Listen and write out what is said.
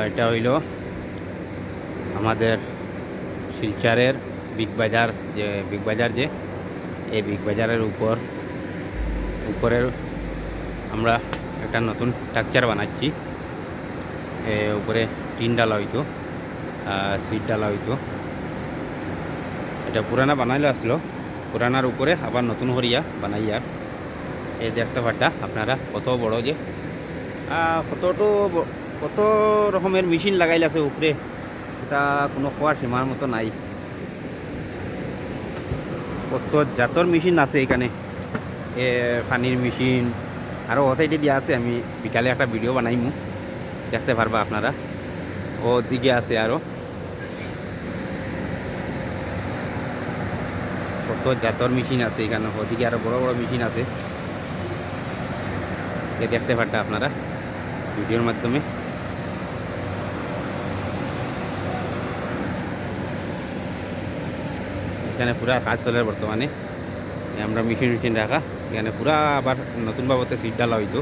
এটা হইল আমাদের শিলচরের বিগ বাজার, যে বিগ বাজার যে এই বিগ বাজারের উপরের আমরা একটা নতুন স্ট্রাকচার বানাচ্ছি। উপরে টিন ডালা হইতো, সিট ডালা হইতো। এটা পুরানা বানাইলে আসলো, পুরানার উপরে আবার নতুন করিয়া বানাইয়া। এই দেখতে পারটা আপনারা কত বড় যে কত রকমের মেশিন লাগাইলে আছে উপরে, এটা কোনো কোয়ার সীমার মতো নাই। কত জাতর মেশিন আছে এখানে, পানির মেশিন আরও ও সাইডে দিয়ে আছে। আমি বিকালে একটা ভিডিও বানাইমু, দেখতে পারবা আপনারা। ওদিকে আছে আরও কত জাতর মেশিন আছে এখানে। ওদিকে আরও বড় বড় মেশিন আছে, দেখতে পারটা আপনারা ভিডিওর মাধ্যমে। এখানে পুরা কাজ চলে বর্তমানে। আমরা মেশিন রাখা এখানে পুরা আবার নতুন বাবদে সিট ডালা হইতো।